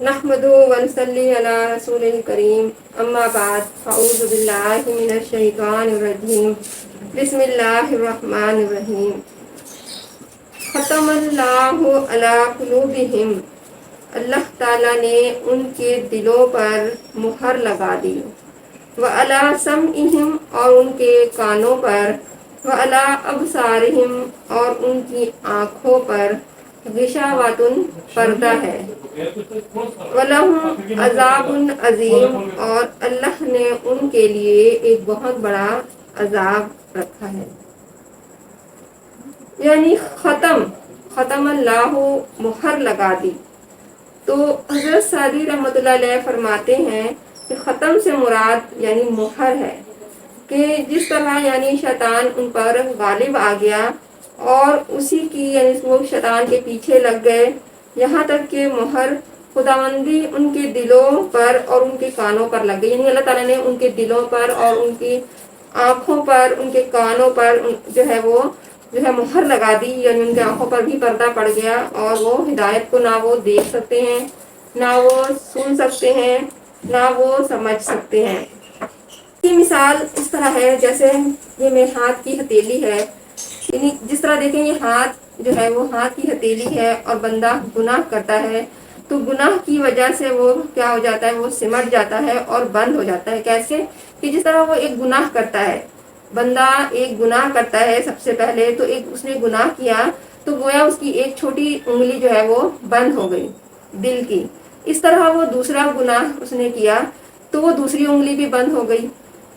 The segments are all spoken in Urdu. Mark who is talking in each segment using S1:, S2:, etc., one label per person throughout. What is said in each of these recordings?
S1: نحمدہ ونصلی علی رسول کریم اما بعد اعوذ باللہ من الشیطان الرجیم بسم اللہ الرحمن الرحیم ختم اللہ علی قلوبہم اللہ تعالیٰ نے ان کے دلوں پر مہر لگا دی وعلی سمعہم اور ان کے کانوں پر وعلی ابصارہم اور ان کی آنکھوں پر غشاوۃ پردہ ہے وَلَهُمْ عَذَابٌ عَظِيمٌ اور اللہ نے ان کے لیے ایک بہت بڑا عذاب رکھا ہے. یعنی ختم اللہ مہر لگا دی. تو حضرت سعدی رحمۃ اللہ علیہ فرماتے ہیں کہ ختم سے مراد یعنی مہر ہے کہ جس طرح یعنی شیطان ان پر غالب آ گیا اور اسی کی یعنی وہ شیطان کے پیچھے لگ گئے یہاں تک کہ مہر خداوندی ان کے دلوں پر اور ان کے کانوں پر لگ گئی. یعنی اللہ تعالیٰ نے ان کے دلوں پر اور ان کی آنکھوں پر ان کے کانوں پر جو ہے وہ مہر لگا دی. یعنی ان کی آنکھوں پر بھی پردہ پڑ گیا اور وہ ہدایت کو نہ وہ دیکھ سکتے ہیں نہ وہ سن سکتے ہیں نہ وہ سمجھ سکتے ہیں. کی مثال اس طرح ہے جیسے یہ میرے ہاتھ کی ہتھیلی ہے. یعنی جس طرح دیکھیں یہ ہاتھ جو ہے وہ ہاتھ کی ہتھیلی ہے اور بندہ گناہ کرتا ہے تو گناہ کی وجہ سے وہ کیا ہو جاتا ہے وہ سمٹ جاتا ہے اور بند ہو جاتا ہے. کیسے کہ جس طرح وہ ایک گناہ کرتا ہے بندہ ایک گناہ کرتا ہے سب سے پہلے تو ایک اس نے گناہ کیا تو گویا اس کی ایک چھوٹی انگلی جو ہے وہ بند ہو گئی دل کی. اس طرح وہ دوسرا گناہ اس نے کیا تو وہ دوسری انگلی بھی بند ہو گئی.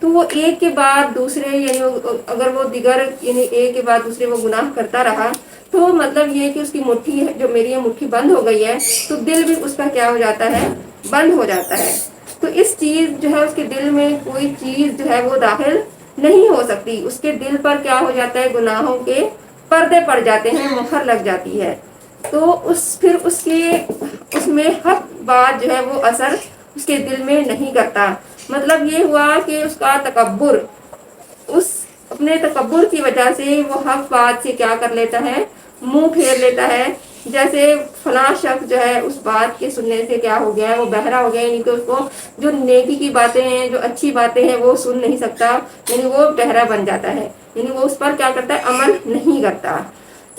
S1: تو وہ ایک کے بعد دوسرے یعنی اگر وہ دیگر یعنی ایک کے بعد دوسرے وہ گناہ کرتا رہا تو مطلب یہ کہ اس کی مٹھی جو میری مٹھی بند ہو گئی ہے تو دل بھی اس کا کیا ہو جاتا ہے بند ہو جاتا ہے. تو اس چیز جو ہے اس کے دل میں کوئی چیز جو ہے وہ داخل نہیں ہو سکتی. اس کے دل پر کیا ہو جاتا ہے گناہوں کے پردے پڑ جاتے ہیں مہر لگ جاتی ہے. تو پھر اس میں حق بات جو ہے وہ اثر اس کے دل میں نہیں کرتا. مطلب یہ ہوا کہ اس کا تکبر اس اپنے تکبر کی وجہ سے وہ حق بات سے کیا کر لیتا ہے منہ پھیر لیتا ہے. جیسے فلاں شخص جو ہے اس بات کے سننے سے کیا ہو گیا ہے وہ بہرا ہو گیا. یعنی کہ اس کو جو نیکی کی باتیں ہیں جو اچھی باتیں ہیں وہ سن نہیں سکتا. یعنی وہ بہرا بن جاتا ہے. یعنی وہ اس پر کیا کرتا ہے عمل نہیں کرتا.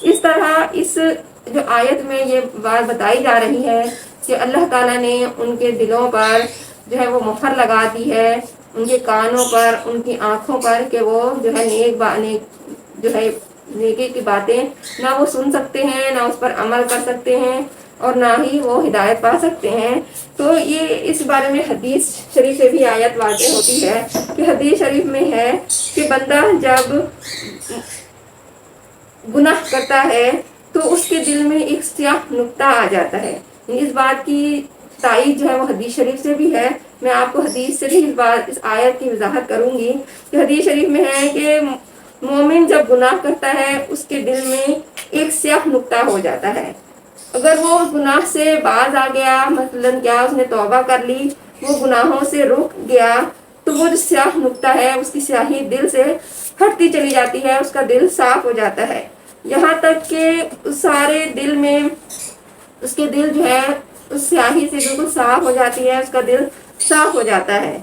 S1: اس طرح اس جو آیت میں یہ بات بتائی جا رہی ہے کہ اللہ تعالیٰ نے ان کے دلوں پر جو ہے وہ مہر لگا دی ہے ان کے کانوں پر ان کی آنکھوں پر کہ وہ جو ہے نیکی کی باتیں نہ وہ سن سکتے ہیں نہ اس پر عمل کر سکتے ہیں اور نہ ہی وہ ہدایت پا سکتے ہیں. تو یہ اس بارے میں حدیث شریف سے بھی آیت واضح ہوتی ہے کہ حدیث شریف میں ہے کہ بندہ جب گناہ کرتا ہے تو اس کے دل میں ایک سیاہ نقطہ آ جاتا ہے. اس بات کی تائید جو ہے وہ حدیث شریف سے بھی ہے. میں آپ کو حدیث سے بھی اس آیت کی وضاحت کروں گی کہ حدیث شریف میں ہے کہ مومن جب گناہ کرتا ہے اس کے دل میں ایک سیاہ نقطہ ہو جاتا ہے. اگر وہ گناہ سے باز آ گیا مثلاً کیا اس نے توبہ کر لی وہ گناہوں سے رک گیا تو وہ جو سیاہ نقطہ ہے اس کی سیاہی دل سے ہٹتی چلی جاتی ہے. اس کا دل صاف ہو جاتا ہے یہاں تک کہ سارے دل میں اس کے دل جو ہے اس سیاہی سے بالکل صاف ہو جاتی ہے. اس کا دل صاف ہو جاتا ہے.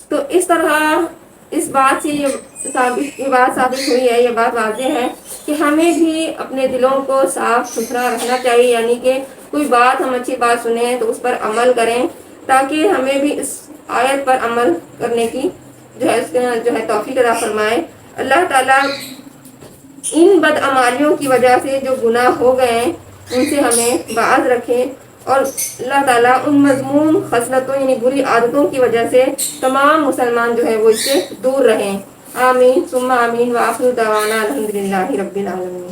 S1: تو اس طرح اس بات سے یہ بات ثابت ہوئی ہے یہ بات واضح ہے کہ ہمیں بھی اپنے دلوں کو صاف ستھرا رکھنا چاہیے. یعنی کہ کوئی بات ہم اچھی بات سنیں تو اس پر عمل کریں تاکہ ہمیں بھی اس آیت پر عمل کرنے کی جو ہے توفیق عطا فرمائے. اللہ تعالیٰ ان بدعمالیوں کی وجہ سے جو گناہ ہو گئے ہیں ان سے ہمیں باز رکھیں اور اللہ تعالیٰ ان مذموم خصلتوں یعنی بری عادتوں کی وجہ سے تمام مسلمان جو ہے وہ اس سے دور رہیں. آمین ثم آمین وآخر دعوانا الحمدللہ رب العالمین.